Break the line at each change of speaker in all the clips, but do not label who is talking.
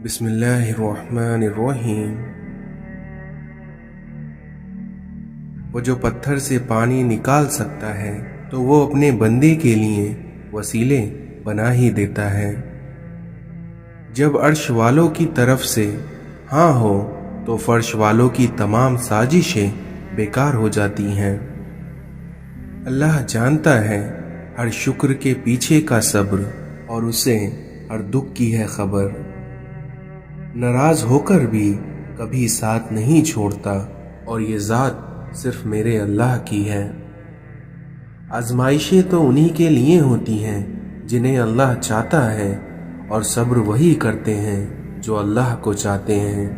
بسم اللہ الرحمن الرحیم۔ وہ جو پتھر سے پانی نکال سکتا ہے تو وہ اپنے بندے کے لیے وسیلے بنا ہی دیتا ہے۔ جب عرش والوں کی طرف سے ہاں ہو تو فرش والوں کی تمام سازشیں بیکار ہو جاتی ہیں۔ اللہ جانتا ہے ہر شکر کے پیچھے کا صبر، اور اسے ہر دکھ کی ہے خبر۔ ناراض ہو کر بھی کبھی ساتھ نہیں چھوڑتا، اور یہ ذات صرف میرے اللہ کی ہے۔ آزمائشیں تو انہی کے لیے ہوتی ہیں جنہیں اللہ چاہتا ہے، اور صبر وہی کرتے ہیں جو اللہ کو چاہتے ہیں۔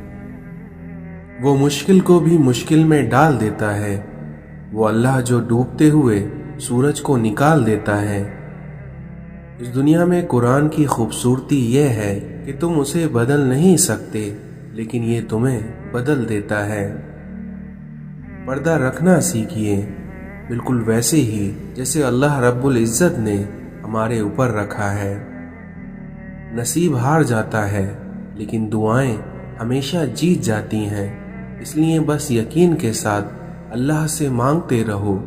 وہ مشکل کو بھی مشکل میں ڈال دیتا ہے، وہ اللہ جو ڈوبتے ہوئے سورج کو نکال دیتا ہے۔ اس دنیا میں قرآن کی خوبصورتی یہ ہے کہ تم اسے بدل نہیں سکتے، لیکن یہ تمہیں بدل دیتا ہے۔ پردہ رکھنا سیکھیے، بالکل ویسے ہی جیسے اللہ رب العزت نے ہمارے اوپر رکھا ہے۔ نصیب ہار جاتا ہے، لیکن دعائیں ہمیشہ جیت جاتی ہیں۔ اس لیے بس یقین کے ساتھ اللہ سے مانگتے رہو،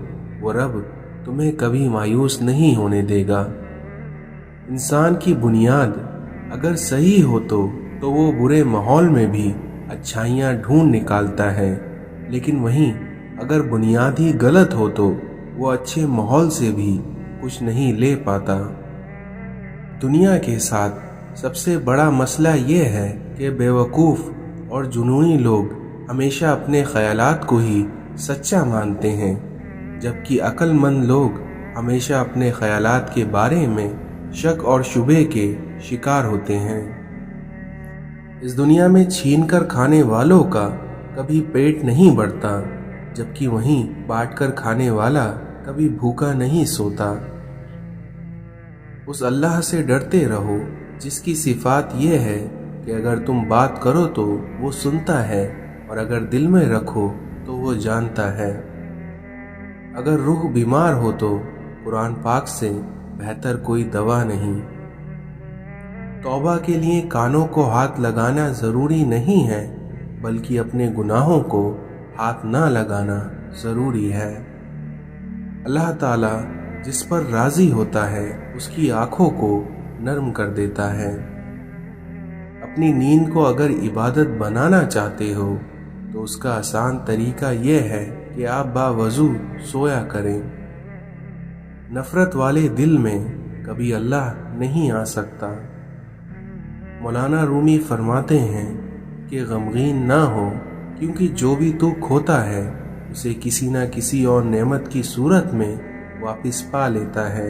وہ رب تمہیں کبھی مایوس نہیں ہونے دے گا۔ انسان کی بنیاد اگر صحیح ہو تو وہ برے ماحول میں بھی اچھائیاں ڈھونڈ نکالتا ہے، لیکن وہیں اگر بنیاد ہی غلط ہو تو وہ اچھے ماحول سے بھی کچھ نہیں لے پاتا۔ دنیا کے ساتھ سب سے بڑا مسئلہ یہ ہے کہ بیوقوف اور جنونی لوگ ہمیشہ اپنے خیالات کو ہی سچا مانتے ہیں، جبکہ عقل مند لوگ ہمیشہ اپنے خیالات کے بارے میں شک اور شبہے کے شکار ہوتے ہیں۔ اس دنیا میں چھین کر کھانے والوں کا کبھی پیٹ نہیں بھرتا، جبکہ وہیں بانٹ کر کھانے والا کبھی بھوکا نہیں سوتا۔ اس اللہ سے ڈرتے رہو جس کی صفات یہ ہے کہ اگر تم بات کرو تو وہ سنتا ہے، اور اگر دل میں رکھو تو وہ جانتا ہے۔ اگر روح بیمار ہو تو قرآن پاک سے بہتر کوئی دوا نہیں۔ توبہ کے لیے کانوں کو ہاتھ لگانا ضروری نہیں ہے، بلکہ اپنے گناہوں کو ہاتھ نہ لگانا ضروری ہے۔ اللہ تعالیٰ جس پر راضی ہوتا ہے اس کی آنکھوں کو نرم کر دیتا ہے۔ اپنی نیند کو اگر عبادت بنانا چاہتے ہو تو اس کا آسان طریقہ یہ ہے کہ آپ باوضو سویا کریں۔ نفرت والے دل میں کبھی اللہ نہیں آ سکتا۔ مولانا رومی فرماتے ہیں کہ غمگین نہ ہو، کیونکہ جو بھی تو کھوتا ہے اسے کسی نہ کسی اور نعمت کی صورت میں واپس پا لیتا ہے۔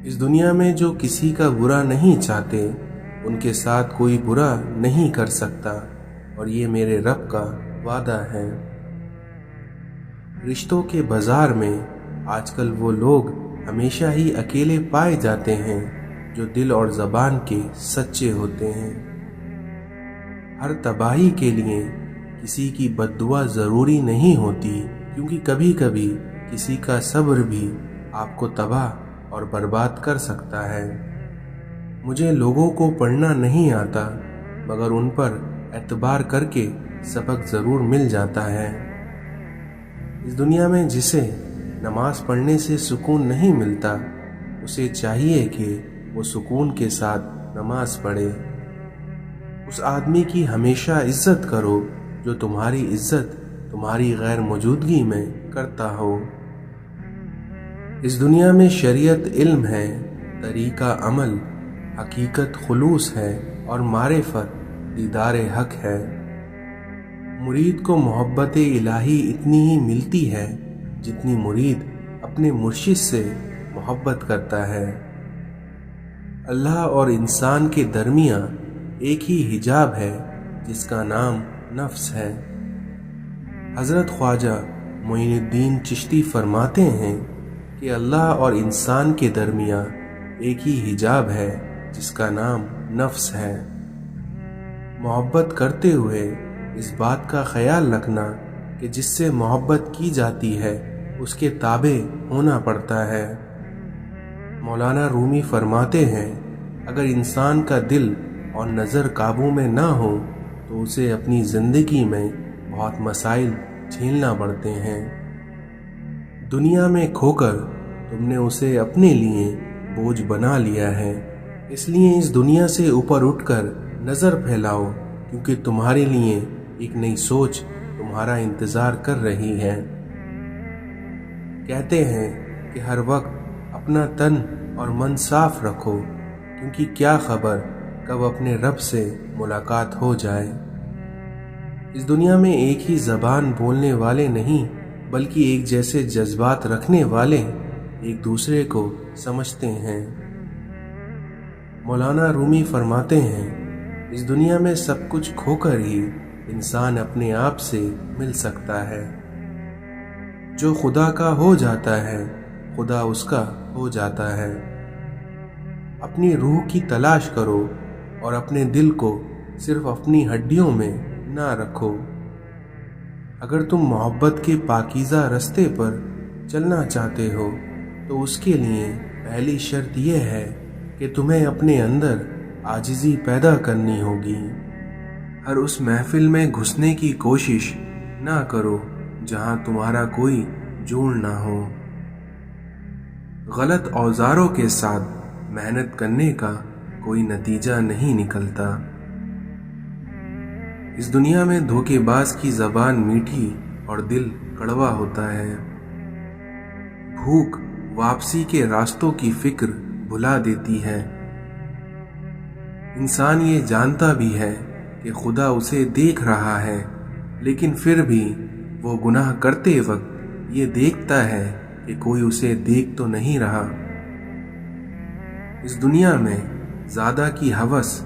اس دنیا میں جو کسی کا برا نہیں چاہتے ان کے ساتھ کوئی برا نہیں کر سکتا، اور یہ میرے رب کا وعدہ ہے۔ رشتوں کے بازار میں آج کل وہ لوگ ہمیشہ ہی اکیلے پائے جاتے ہیں جو دل اور زبان کے سچے ہوتے ہیں۔ ہر تباہی کے لیے کسی کی بد دعا ضروری نہیں ہوتی، کیونکہ کبھی کبھی کسی کا صبر بھی آپ کو تباہ اور برباد کر سکتا ہے۔ مجھے لوگوں کو پڑھنا نہیں آتا، مگر ان پر اعتبار کر کے سبق ضرور مل جاتا ہے۔ اس دنیا میں جسے نماز پڑھنے سے سکون نہیں ملتا، اسے چاہیے کہ وہ سکون کے ساتھ نماز پڑھے۔ اس آدمی کی ہمیشہ عزت کرو جو تمہاری عزت تمہاری غیر موجودگی میں کرتا ہو۔ اس دنیا میں شریعت علم ہے، طریقہ عمل، حقیقت خلوص ہے، اور معرفت دیدار حق ہے۔ مرید کو محبت الہی اتنی ہی ملتی ہے جتنی مرید اپنے مرشد سے محبت کرتا ہے۔ اللہ اور انسان کے درمیان ایک ہی حجاب ہے جس کا نام نفس ہے۔ حضرت خواجہ معین الدین چشتی فرماتے ہیں کہ اللہ اور انسان کے درمیان ایک ہی حجاب ہے جس کا نام نفس ہے۔ محبت کرتے ہوئے اس بات کا خیال رکھنا کہ جس سے محبت کی جاتی ہے اس کے تابع ہونا پڑتا ہے۔ مولانا رومی فرماتے ہیں اگر انسان کا دل اور نظر قابو میں نہ ہو تو اسے اپنی زندگی میں بہت مسائل جھیلنا پڑتے ہیں۔ دنیا میں کھو کر تم نے اسے اپنے لیے بوجھ بنا لیا ہے، اس لیے اس دنیا سے اوپر اٹھ کر نظر پھیلاؤ، کیونکہ تمہارے لیے ایک نئی سوچ تمہارا انتظار کر رہی ہے۔ کہتے ہیں کہ ہر وقت اپنا تن اور من صاف رکھو، کیونکہ کیا خبر کب اپنے رب سے ملاقات ہو جائے۔ اس دنیا میں ایک ہی زبان بولنے والے نہیں، بلکہ ایک جیسے جذبات رکھنے والے ایک دوسرے کو سمجھتے ہیں۔ مولانا رومی فرماتے ہیں، اس دنیا میں سب کچھ کھو کر ہی انسان اپنے آپ سے مل سکتا ہے۔ جو خدا کا ہو جاتا ہے، خدا اس کا ہو جاتا ہے۔ اپنی روح کی تلاش کرو اور اپنے دل کو صرف اپنی ہڈیوں میں نہ رکھو۔ اگر تم محبت کے پاکیزہ رستے پر چلنا چاہتے ہو تو اس کے لیے پہلی شرط یہ ہے کہ تمہیں اپنے اندر عاجزی پیدا کرنی ہوگی۔ ہر اس محفل میں گھسنے کی کوشش نہ کرو جہاں تمہارا کوئی جوڑ نہ ہو۔ غلط اوزاروں کے ساتھ محنت کرنے کا کوئی نتیجہ نہیں نکلتا۔ اس دنیا میں دھوکے باز کی زبان میٹھی اور دل کڑوا ہوتا ہے۔ بھوک واپسی کے راستوں کی فکر بھلا دیتی ہے۔ انسان یہ جانتا بھی ہے کہ خدا اسے دیکھ رہا ہے، لیکن پھر بھی وہ گناہ کرتے وقت یہ دیکھتا ہے کہ کوئی اسے دیکھ تو نہیں رہا۔ اس دنیا میں زیادہ کی ہوس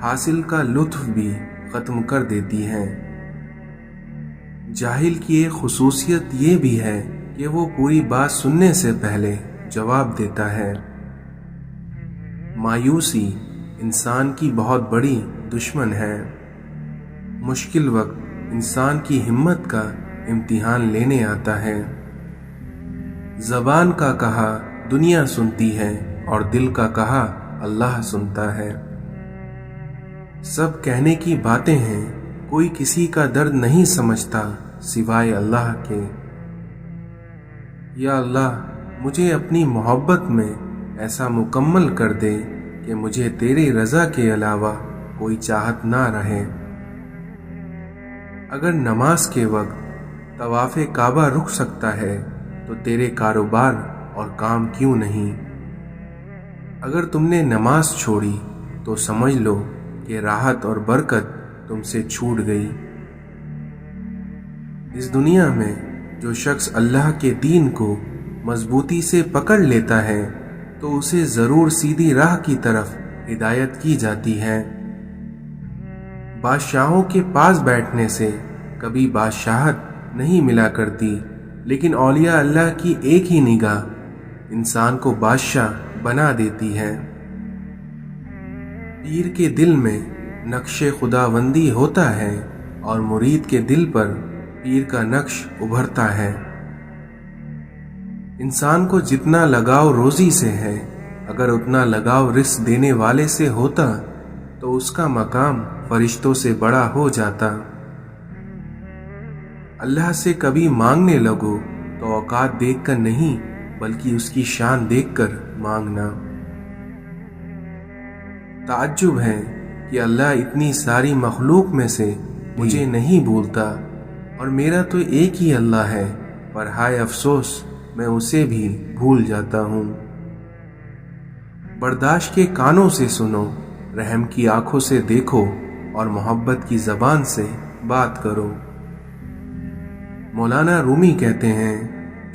حاصل کا لطف بھی ختم کر دیتی ہے۔ جاہل کی ایک خصوصیت یہ بھی ہے کہ وہ پوری بات سننے سے پہلے جواب دیتا ہے۔ مایوسی انسان کی بہت بڑی دشمن ہے۔ مشکل وقت انسان کی ہمت کا امتحان لینے آتا ہے۔ زبان کا کہا دنیا سنتی ہے اور دل کا کہا اللہ سنتا ہے۔ سب کہنے کی باتیں ہیں، کوئی کسی کا درد نہیں سمجھتا سوائے اللہ کے۔ یا اللہ، مجھے اپنی محبت میں ایسا مکمل کر دے کہ مجھے تیری رضا کے علاوہ کوئی چاہت نہ رہے۔ اگر نماز کے وقت طواف کعبہ رک سکتا ہے تو تیرے کاروبار اور کام کیوں نہیں؟ اگر تم نے نماز چھوڑی تو سمجھ لو کہ راحت اور برکت تم سے چھوٹ گئی۔ اس دنیا میں جو شخص اللہ کے دین کو مضبوطی سے پکڑ لیتا ہے تو اسے ضرور سیدھی راہ کی طرف ہدایت کی جاتی ہے۔ بادشاہوں کے پاس بیٹھنے سے کبھی بادشاہت نہیں ملا کرتی، لیکن اولیاء اللہ کی ایک ہی نگاہ انسان کو بادشاہ بنا دیتی ہے۔ پیر کے دل میں نقش خداوندی ہوتا ہے اور مرید کے دل پر پیر کا نقش ابھرتا ہے۔ انسان کو جتنا لگاؤ روزی سے ہے، اگر اتنا لگاؤ رزق دینے والے سے ہوتا تو اس کا مقام فرشتوں سے بڑا ہو جاتا۔ اللہ سے کبھی مانگنے لگو تو اوقات دیکھ کر نہیں بلکہ اس کی شان دیکھ کر مانگنا۔ تعجب ہے کہ اللہ اتنی ساری مخلوق میں سے مجھے نہیں بھولتا، اور میرا تو ایک ہی اللہ ہے، پر ہائے افسوس میں اسے بھی بھول جاتا ہوں۔ برداشت کے کانوں سے سنو، رحم کی آنکھوں سے دیکھو اور محبت کی زبان سے بات کرو۔ مولانا رومی کہتے ہیں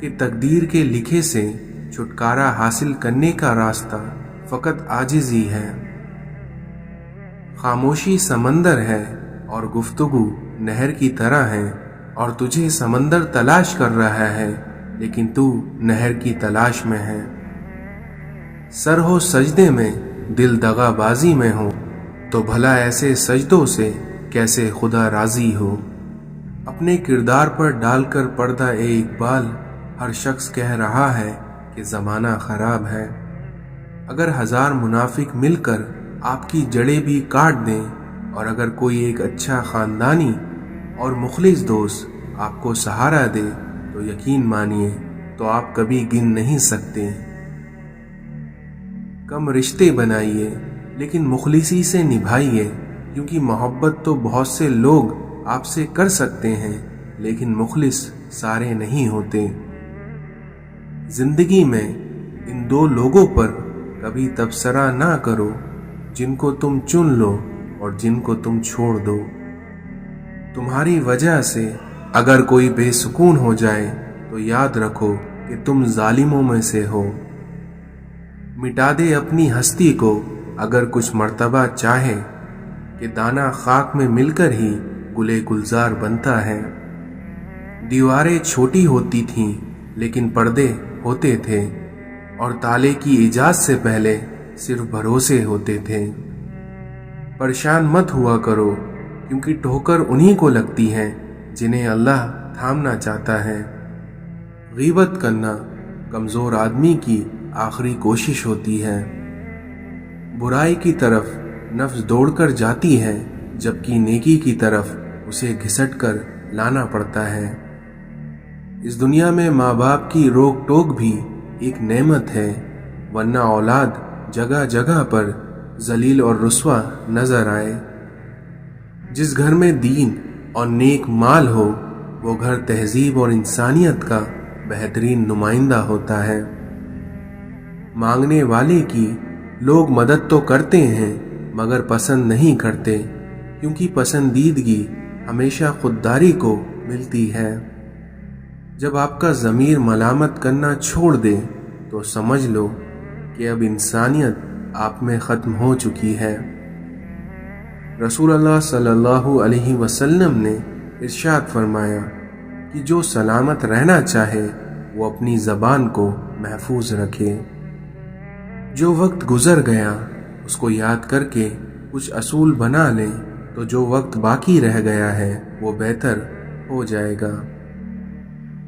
کہ تقدیر کے لکھے سے چھٹکارا حاصل کرنے کا راستہ فقط عاجزی ہے۔ خاموشی سمندر ہے اور گفتگو نہر کی طرح ہے، اور تجھے سمندر تلاش کر رہا ہے لیکن تو نہر کی تلاش میں ہے۔ سر ہو سجدے میں دل دغا بازی میں ہو تو بھلا ایسے سجدوں سے کیسے خدا راضی ہو۔ اپنے کردار پر ڈال کر پردہ اے اقبال، ہر شخص کہہ رہا ہے کہ زمانہ خراب ہے۔ اگر 1000 منافق مل کر آپ کی جڑیں بھی کاٹ دیں، اور اگر کوئی ایک اچھا خاندانی اور مخلص دوست آپ کو سہارا دے تو یقین مانیے تو آپ کبھی گن نہیں سکتے۔ کم رشتے بنائیے لیکن مخلصی سے نبھائیے، کیونکہ محبت تو بہت سے لوگ آپ سے کر سکتے ہیں لیکن مخلص سارے نہیں ہوتے۔ زندگی میں ان دو لوگوں پر کبھی تبصرہ نہ کرو، جن کو تم چن لو اور جن کو تم چھوڑ دو۔ تمہاری وجہ سے اگر کوئی بے سکون ہو جائے تو یاد رکھو کہ تم ظالموں میں سے ہو۔ مٹا دے اپنی ہستی کو اگر کچھ مرتبہ چاہے، کہ دانہ خاک میں مل کر ہی گلے گلزار بنتا ہے۔ دیواریں چھوٹی ہوتی تھیں لیکن پردے ہوتے تھے، اور تالے کی ایجاد سے پہلے صرف بھروسے ہوتے تھے۔ پریشان مت ہوا کرو، کیونکہ ٹھوکر انہی کو لگتی ہے جنہیں اللہ تھامنا چاہتا ہے۔ غیبت کرنا کمزور آدمی کی آخری کوشش ہوتی ہے۔ برائی کی طرف نفس دوڑ کر جاتی ہے، جبکہ نیکی کی طرف اسے گھسٹ کر لانا پڑتا ہے۔ اس دنیا میں ماں باپ کی روک ٹوک بھی ایک نعمت ہے، ورنہ اولاد جگہ جگہ پر ذلیل اور رسوا نظر آئے۔ جس گھر میں دین اور نیک مال ہو، وہ گھر تہذیب اور انسانیت کا بہترین نمائندہ ہوتا ہے۔ مانگنے والے کی لوگ مدد تو کرتے ہیں مگر پسند نہیں کرتے، کیونکہ پسندیدگی ہمیشہ خودداری کو ملتی ہے۔ جب آپ کا ضمیر ملامت کرنا چھوڑ دے تو سمجھ لو کہ اب انسانیت آپ میں ختم ہو چکی ہے۔ رسول اللہ صلی اللہ علیہ وسلم نے ارشاد فرمایا کہ جو سلامت رہنا چاہے وہ اپنی زبان کو محفوظ رکھے۔ جو وقت گزر گیا اس کو یاد کر کے کچھ اصول بنا لیں تو جو وقت باقی رہ گیا ہے وہ بہتر ہو جائے گا۔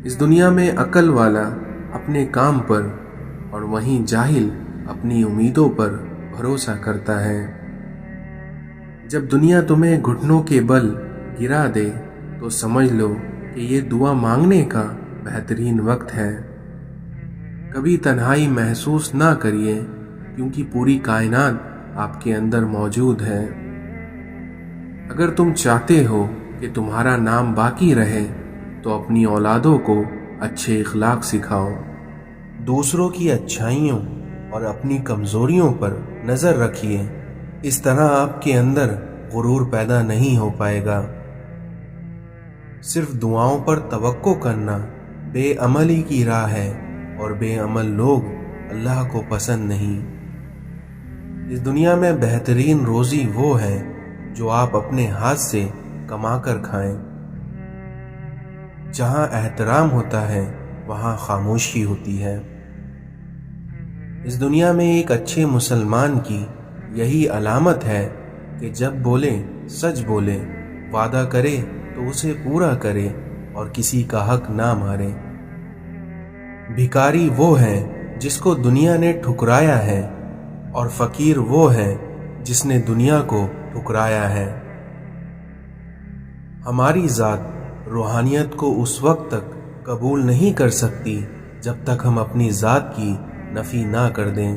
اس دنیا میں عقل والا اپنے کام پر اور وہیں جاہل اپنی امیدوں پر بھروسہ کرتا ہے۔ جب دنیا تمہیں گھٹنوں کے بل گرا دے تو سمجھ لو کہ یہ دعا مانگنے کا بہترین وقت ہے۔ کبھی تنہائی محسوس نہ کریے، کیونکہ پوری کائنات آپ کے اندر موجود ہے۔ اگر تم چاہتے ہو کہ تمہارا نام باقی رہے تو اپنی اولادوں کو اچھے اخلاق سکھاؤ۔ دوسروں کی اچھائیوں اور اپنی کمزوریوں پر نظر رکھیے، اس طرح آپ کے اندر غرور پیدا نہیں ہو پائے گا۔ صرف دعاؤں پر توقع کرنا بے عملی کی راہ ہے، اور بے عمل لوگ اللہ کو پسند نہیں۔ اس دنیا میں بہترین روزی وہ ہے جو آپ اپنے ہاتھ سے کما کر کھائیں۔ جہاں احترام ہوتا ہے وہاں خاموشی ہوتی ہے۔ اس دنیا میں ایک اچھے مسلمان کی یہی علامت ہے کہ جب بولے سچ بولے، وعدہ کرے تو اسے پورا کرے اور کسی کا حق نہ مارے۔ بھکاری وہ ہے جس کو دنیا نے ٹھکرایا ہے، اور فقیر وہ ہے جس نے دنیا کو ٹھکرایا ہے۔ ہماری ذات روحانیت کو اس وقت تک قبول نہیں کر سکتی جب تک ہم اپنی ذات کی نفی نہ کر دیں۔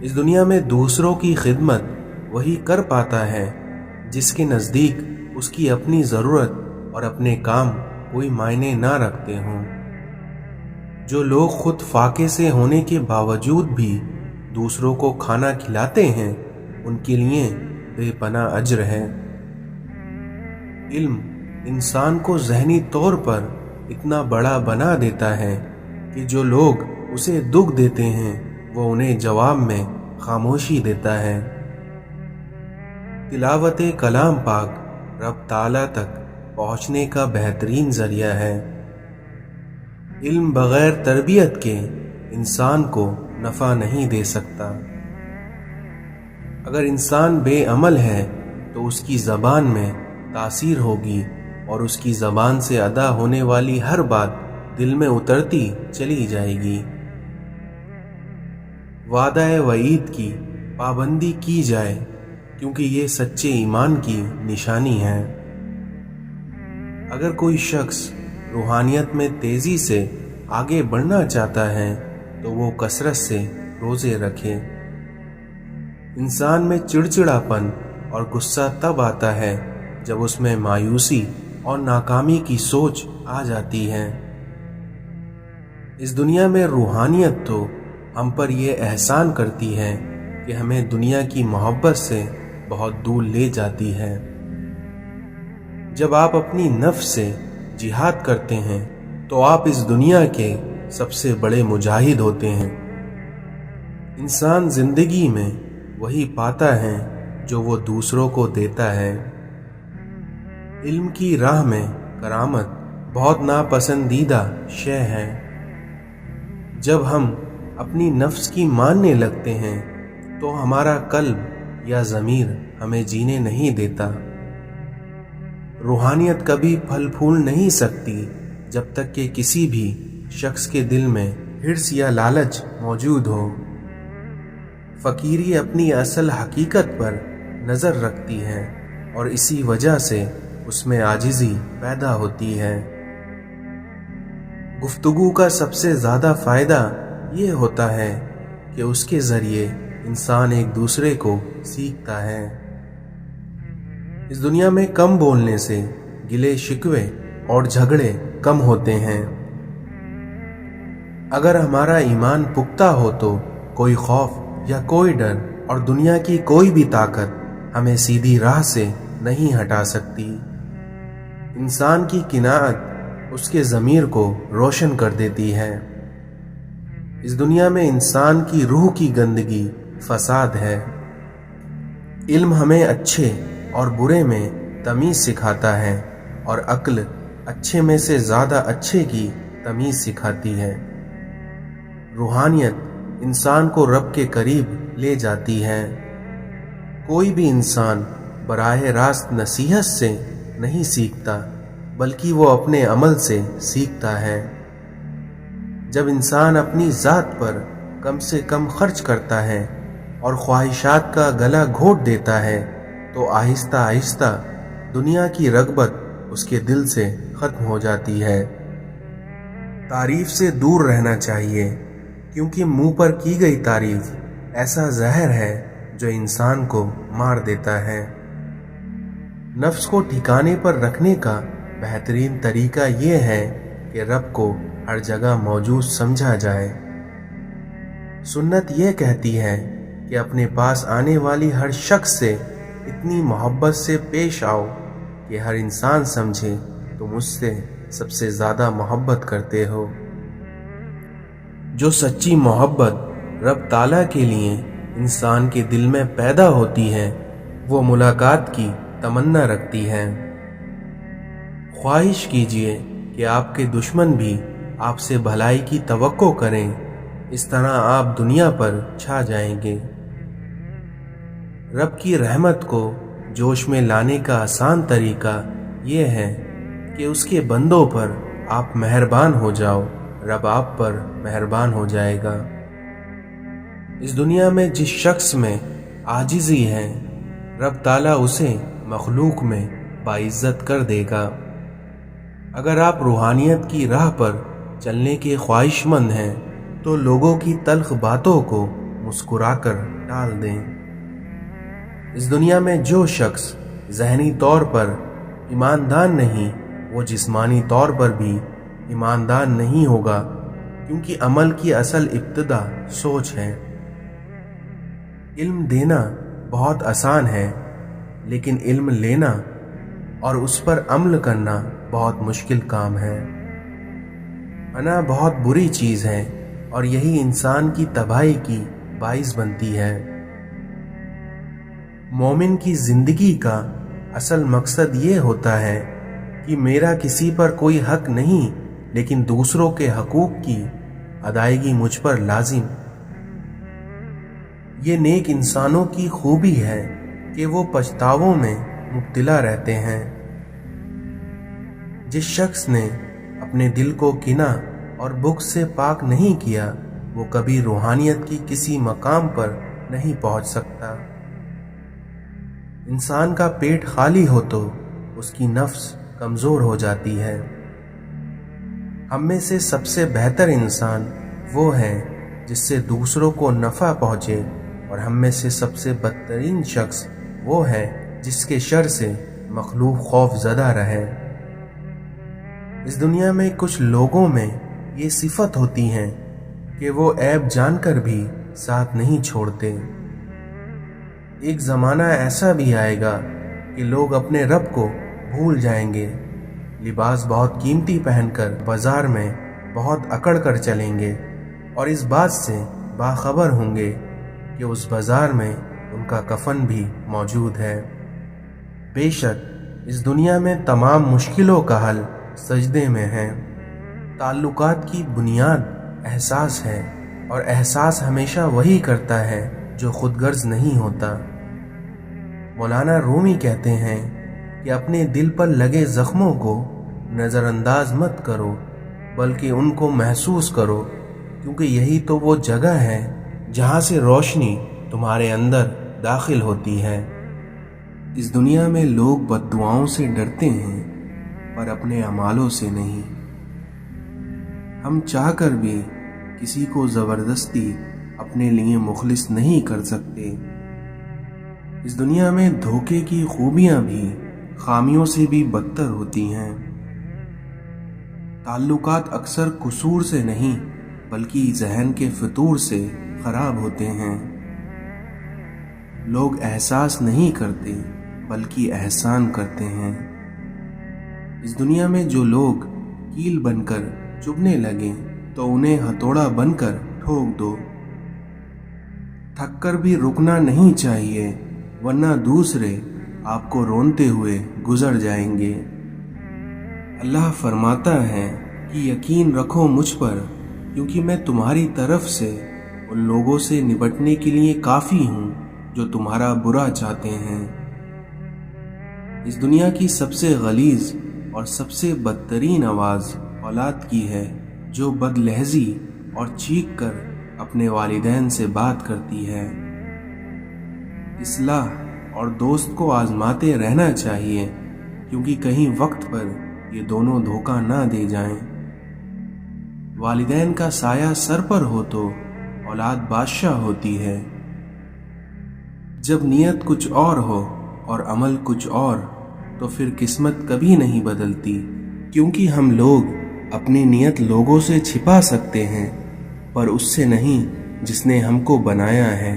اس دنیا میں دوسروں کی خدمت وہی کر پاتا ہے جس کے نزدیک اس کی اپنی ضرورت اور اپنے کام کوئی معنی نہ رکھتے ہوں۔ جو لوگ خود فاقے سے ہونے کے باوجود بھی دوسروں کو کھانا کھلاتے ہیں، ان کے لیے بے پناہ اجر ہے۔ علم انسان کو ذہنی طور پر اتنا بڑا بنا دیتا ہے کہ جو لوگ اسے دکھ دیتے ہیں وہ انہیں جواب میں خاموشی دیتا ہے۔ تلاوت کلام پاک رب تعالیٰ تک پہنچنے کا بہترین ذریعہ ہے۔ علم بغیر تربیت کے انسان کو نفع نہیں دے سکتا۔ اگر انسان بے عمل ہے تو اس کی زبان میں تاثیر ہوگی، اور اس کی زبان سے ادا ہونے والی ہر بات دل میں اترتی چلی جائے گی۔ وعدہ وعید کی پابندی کی جائے، کیونکہ یہ سچے ایمان کی نشانی ہے۔ اگر کوئی شخص روحانیت میں تیزی سے آگے بڑھنا چاہتا ہے تو وہ کثرت سے روزے رکھے۔ انسان میں چڑچڑاپن اور غصہ تب آتا ہے جب اس میں مایوسی اور ناکامی کی سوچ آ جاتی ہے۔ اس دنیا میں روحانیت تو ہم پر یہ احسان کرتی ہے کہ ہمیں دنیا کی محبت سے بہت دور لے جاتی ہے۔ جب آپ اپنی نفس سے جہاد کرتے ہیں تو آپ اس دنیا کے سب سے بڑے مجاہد ہوتے ہیں۔ انسان زندگی میں وہی پاتا ہے جو وہ دوسروں کو دیتا ہے۔ علم کی راہ میں کرامت بہت ناپسندیدہ شے ہے۔ جب ہم اپنی نفس کی ماننے لگتے ہیں تو ہمارا قلب یا ضمیر ہمیں جینے نہیں دیتا۔ روحانیت کبھی پھل پھول نہیں سکتی جب تک کہ کسی بھی شخص کے دل میں حرص یا لالچ موجود ہو۔ فقیری اپنی اصل حقیقت پر نظر رکھتی ہے اور اسی وجہ سے اس میں عاجزی پیدا ہوتی ہے۔ گفتگو کا سب سے زیادہ فائدہ یہ ہوتا ہے کہ اس کے ذریعے انسان ایک دوسرے کو سیکھتا ہے۔ اس دنیا میں کم بولنے سے گلے شکوے اور جھگڑے کم ہوتے ہیں۔ اگر ہمارا ایمان پختہ ہو تو کوئی خوف یا کوئی ڈر اور دنیا کی کوئی بھی طاقت ہمیں سیدھی راہ سے نہیں ہٹا سکتی۔ انسان کی قناعت اس کے ضمیر کو روشن کر دیتی ہے۔ اس دنیا میں انسان کی روح کی گندگی فساد ہے۔ علم ہمیں اچھے اور برے میں تمیز سکھاتا ہے اور عقل اچھے میں سے زیادہ اچھے کی تمیز سکھاتی ہے۔ روحانیت انسان کو رب کے قریب لے جاتی ہے۔ کوئی بھی انسان براہ راست نصیحت سے نہیں سیکھتا بلکہ وہ اپنے عمل سے سیکھتا ہے۔ جب انسان اپنی ذات پر کم سے کم خرچ کرتا ہے اور خواہشات کا گلا گھونٹ دیتا ہے تو آہستہ آہستہ دنیا کی رغبت اس کے دل سے ختم ہو جاتی ہے۔ تعریف سے دور رہنا چاہیے، کیونکہ منہ پر کی گئی تعریف ایسا زہر ہے جو انسان کو مار دیتا ہے۔ نفس کو ٹھکانے پر رکھنے کا بہترین طریقہ یہ ہے کہ رب کو ہر جگہ موجود سمجھا جائے۔ سنت یہ کہتی ہے کہ اپنے پاس آنے والی ہر شخص سے اتنی محبت سے پیش آؤ کہ ہر انسان سمجھے تم اس سے سب سے زیادہ محبت کرتے ہو۔ جو سچی محبت رب تعالیٰ کے لیے انسان کے دل میں پیدا ہوتی ہے وہ ملاقات کی تمنا رکھتی ہے۔ خواہش کیجئے کہ آپ کے دشمن بھی آپ سے بھلائی کی توقع کریں، اس طرح آپ دنیا پر چھا جائیں گے۔ رب کی رحمت کو جوش میں لانے کا آسان طریقہ یہ ہے کہ اس کے بندوں پر آپ مہربان ہو جاؤ، رب آپ پر مہربان ہو جائے گا۔ اس دنیا میں جس شخص میں عاجزی ہے رب تعالیٰ اسے مخلوق میں باعزت کر دے گا۔ اگر آپ روحانیت کی راہ پر چلنے کے خواہش مند ہیں تو لوگوں کی تلخ باتوں کو مسکرا کر ٹال دیں۔ اس دنیا میں جو شخص ذہنی طور پر ایماندار نہیں وہ جسمانی طور پر بھی ایماندار نہیں ہوگا، کیونکہ عمل کی اصل ابتدا سوچ ہے۔ علم دینا بہت آسان ہے، لیکن علم لینا اور اس پر عمل کرنا بہت مشکل کام ہے۔ انا بہت بری چیز ہے اور یہی انسان کی تباہی کی باعث بنتی ہے۔ مومن کی زندگی کا اصل مقصد یہ ہوتا ہے کہ میرا کسی پر کوئی حق نہیں، لیکن دوسروں کے حقوق کی ادائیگی مجھ پر لازم۔ یہ نیک انسانوں کی خوبی ہے کہ وہ پچھتاووں میں مبتلا رہتے ہیں۔ جس شخص نے اپنے دل کو کینہ اور بغض سے پاک نہیں کیا وہ کبھی روحانیت کی کسی مقام پر نہیں پہنچ سکتا۔ انسان کا پیٹ خالی ہو تو اس کی نفس کمزور ہو جاتی ہے۔ ہم میں سے سب سے بہتر انسان وہ ہے جس سے دوسروں کو نفع پہنچے، اور ہم میں سے سب سے بدترین شخص وہ ہے جس کے شر سے مخلوق خوف زدہ رہے۔ اس دنیا میں کچھ لوگوں میں یہ صفت ہوتی ہے کہ وہ عیب جان کر بھی ساتھ نہیں چھوڑتے۔ ایک زمانہ ایسا بھی آئے گا کہ لوگ اپنے رب کو بھول جائیں گے، لباس بہت قیمتی پہن کر بازار میں بہت اکڑ کر چلیں گے، اور اس بات سے باخبر ہوں گے کہ اس بازار میں ان کا کفن بھی موجود ہے۔ بے شک اس دنیا میں تمام مشکلوں کا حل سجدے میں ہے۔ تعلقات کی بنیاد احساس ہے، اور احساس ہمیشہ وہی کرتا ہے جو خود غرض نہیں ہوتا۔ مولانا رومی کہتے ہیں کہ اپنے دل پر لگے زخموں کو نظر انداز مت کرو، بلکہ ان کو محسوس کرو، کیونکہ یہی تو وہ جگہ ہے جہاں سے روشنی تمہارے اندر داخل ہوتی ہے۔ اس دنیا میں لوگ بد دعاؤں سے ڈرتے ہیں، پر اپنے اعمالوں سے نہیں۔ ہم چاہ کر بھی کسی کو زبردستی اپنے لیے مخلص نہیں کر سکتے۔ اس دنیا میں دھوکے کی خوبیاں بھی خامیوں سے بھی بدتر ہوتی ہیں۔ تعلقات اکثر قصور سے نہیں بلکہ ذہن کے فطور سے خراب ہوتے ہیں۔ لوگ احساس نہیں کرتے بلکہ احسان کرتے ہیں۔ اس دنیا میں جو لوگ کیل بن کر چبھنے لگیں تو انہیں ہتھوڑا بن کر ٹھوک دو۔ تھک کر بھی رکنا نہیں چاہیے، ورنہ دوسرے آپ کو رونتے ہوئے گزر جائیں گے۔ اللہ فرماتا ہے کہ یقین رکھو مجھ پر، کیونکہ میں تمہاری طرف سے ان لوگوں سے نپٹنے کے لیے کافی ہوں جو تمہارا برا چاہتے ہیں۔ اس دنیا کی سب سے غلیظ اور سب سے بدترین آواز اولاد کی ہے، جو بد لہجی اور چیخ کر اپنے والدین سے بات کرتی ہے۔ اصلاح اور دوست کو آزماتے رہنا چاہیے، کیونکہ کہیں وقت پر یہ دونوں دھوکہ نہ دے جائیں۔ والدین کا سایہ سر پر ہو تو اولاد بادشاہ ہوتی ہے۔ جب نیت کچھ اور ہو اور عمل کچھ اور، تو پھر قسمت کبھی نہیں بدلتی، کیونکہ ہم لوگ اپنی نیت لوگوں سے چھپا سکتے ہیں، پر اس سے نہیں جس نے ہم کو بنایا ہے۔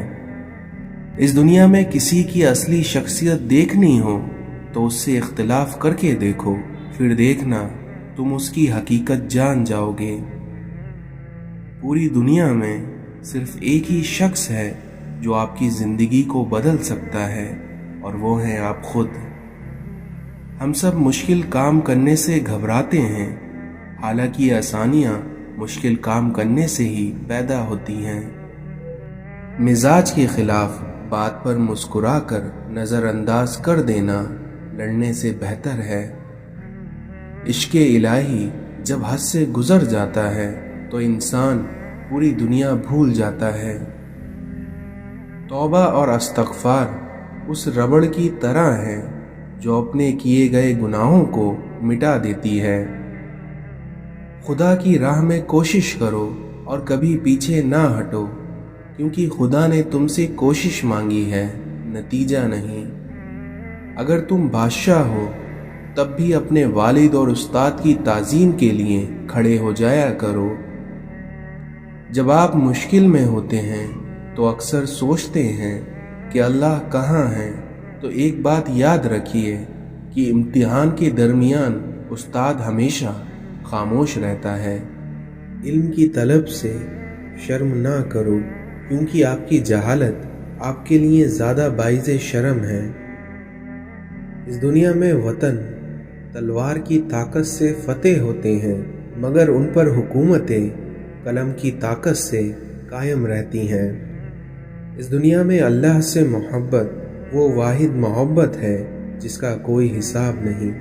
اس دنیا میں کسی کی اصلی شخصیت دیکھنی ہو تو اس سے اختلاف کر کے دیکھو، پھر دیکھنا تم اس کی حقیقت جان جاؤ گے۔ پوری دنیا میں صرف ایک ہی شخص ہے جو آپ کی زندگی کو بدل سکتا ہے، اور وہ ہے آپ خود۔ ہم سب مشکل کام کرنے سے گھبراتے ہیں، حالانکہ آسانیاں مشکل کام کرنے سے ہی پیدا ہوتی ہیں۔ مزاج کے خلاف بات پر مسکرا کر نظر انداز کر دینا لڑنے سے بہتر ہے۔ عشق الہی جب حد سے گزر جاتا ہے تو انسان پوری دنیا بھول جاتا ہے۔ توبہ اور استغفار اس ربڑ کی طرح ہے جو اپنے کیے گئے گناہوں کو مٹا دیتی ہے۔ خدا کی راہ میں کوشش کرو اور کبھی پیچھے نہ ہٹو، کیونکہ خدا نے تم سے کوشش مانگی ہے، نتیجہ نہیں۔ اگر تم بادشاہ ہو تب بھی اپنے والد اور استاد کی تعظیم کے لیے کھڑے ہو جایا کرو۔ جب آپ مشکل میں ہوتے ہیں تو اکثر سوچتے ہیں کہ اللہ کہاں ہے، تو ایک بات یاد رکھیے کہ امتحان کے درمیان استاد ہمیشہ خاموش رہتا ہے۔ علم کی طلب سے شرم نہ کرو، کیونکہ آپ کی جہالت آپ کے لیے زیادہ باعث شرم ہے۔ اس دنیا میں وطن تلوار کی طاقت سے فتح ہوتے ہیں، مگر ان پر حکومتیں قلم کی طاقت سے قائم رہتی ہیں۔ اس دنیا میں اللہ سے محبت وہ واحد محبت ہے جس کا کوئی حساب نہیں۔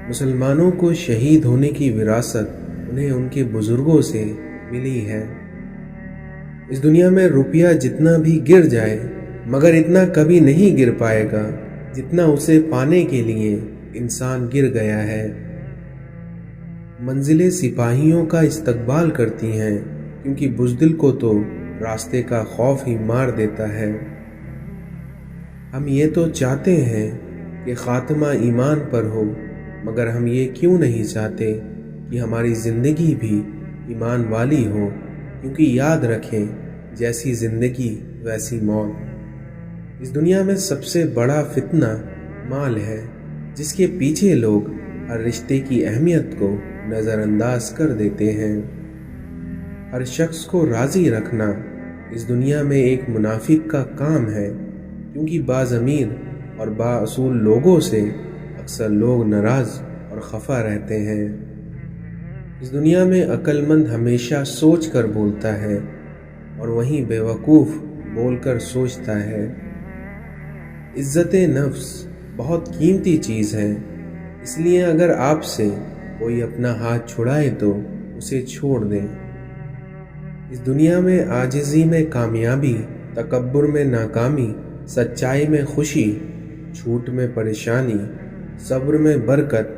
مسلمانوں کو شہید ہونے کی وراثت انہیں ان کے بزرگوں سے ملی ہے۔ اس دنیا میں روپیہ جتنا بھی گر جائے مگر اتنا کبھی نہیں گر پائے گا جتنا اسے پانے کے لیے انسان گر گیا ہے۔ منزلیں سپاہیوں کا استقبال کرتی ہیں کیونکہ بزدل کو تو راستے کا خوف ہی مار دیتا ہے۔ ہم یہ تو چاہتے ہیں کہ خاتمہ ایمان پر ہو، مگر ہم یہ کیوں نہیں چاہتے کہ ہماری زندگی بھی ایمان والی ہو، کیونکہ یاد رکھیں جیسی زندگی ویسی موت۔ اس دنیا میں سب سے بڑا فتنہ مال ہے، جس کے پیچھے لوگ ہر رشتے کی اہمیت کو نظر انداز کر دیتے ہیں۔ ہر شخص کو راضی رکھنا اس دنیا میں ایک منافق کا کام ہے، کیونکہ بعض امیر اور بااصول لوگوں سے اکثر لوگ ناراض اور خفا رہتے ہیں۔ اس دنیا میں عقل مند ہمیشہ سوچ کر بولتا ہے اور وہیں بے وقوف بول کر سوچتا ہے۔ عزت نفس بہت قیمتی چیز ہے، اس لیے اگر آپ سے کوئی اپنا ہاتھ چھڑائے تو اسے چھوڑ دیں۔ اس دنیا میں عاجزی میں کامیابی، تکبر میں ناکامی، سچائی میں خوشی، جھوٹ میں پریشانی، صبر میں برکت،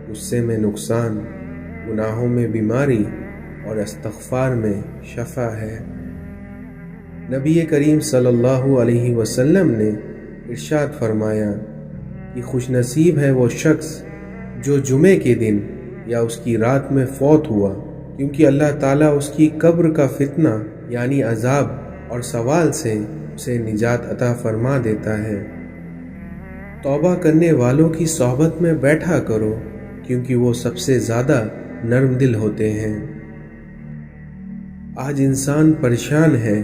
غصے میں نقصان، گناہوں میں بیماری اور استغفار میں شفا ہے۔ نبی کریم صلی اللہ علیہ وسلم نے ارشاد فرمایا کہ خوش نصیب ہے وہ شخص جو جمعے کے دن یا اس کی رات میں فوت ہوا، کیونکہ اللہ تعالیٰ اس کی قبر کا فتنہ یعنی عذاب اور سوال سے اسے نجات عطا فرما دیتا ہے۔ توبہ کرنے والوں کی صحبت میں بیٹھا کرو، کیونکہ وہ سب سے زیادہ نرم دل ہوتے ہیں۔ آج انسان پریشان ہے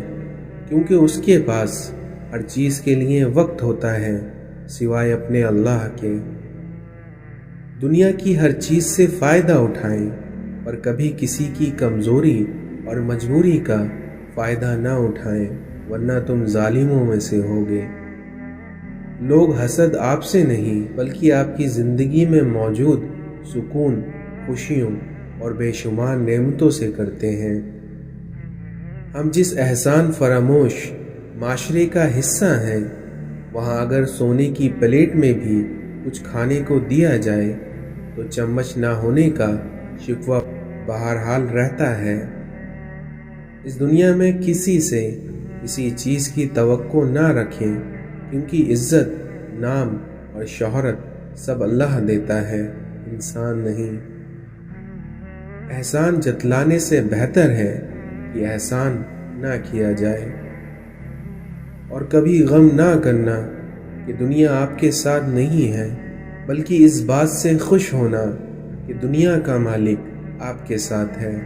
کیونکہ اس کے پاس ہر چیز کے لیے وقت ہوتا ہے سوائے اپنے اللہ کے۔ دنیا کی ہر چیز سے فائدہ اٹھائیں، پر کبھی کسی کی کمزوری اور مجبوری کا فائدہ نہ اٹھائیں، ورنہ تم ظالموں میں سے ہوگے۔ لوگ حسد آپ سے نہیں بلکہ آپ کی زندگی میں موجود سکون، خوشیوں اور بے شمار نعمتوں سے کرتے ہیں۔ ہم جس احسان فراموش معاشرے کا حصہ ہیں، وہاں اگر سونے کی پلیٹ میں بھی کچھ کھانے کو دیا جائے تو چمچ نہ ہونے کا شکوہ بہرحال رہتا ہے۔ اس دنیا میں کسی سے کسی چیز کی توقع نہ رکھیں، کیونکہ عزت، نام اور شہرت سب اللہ دیتا ہے، انسان نہیں۔ احسان جتلانے سے بہتر ہے کہ احسان نہ کیا جائے، اور کبھی غم نہ کرنا کہ دنیا آپ کے ساتھ نہیں ہے، بلکہ اس بات سے خوش ہونا کہ دنیا کا مالک آپ کے ساتھ ہے۔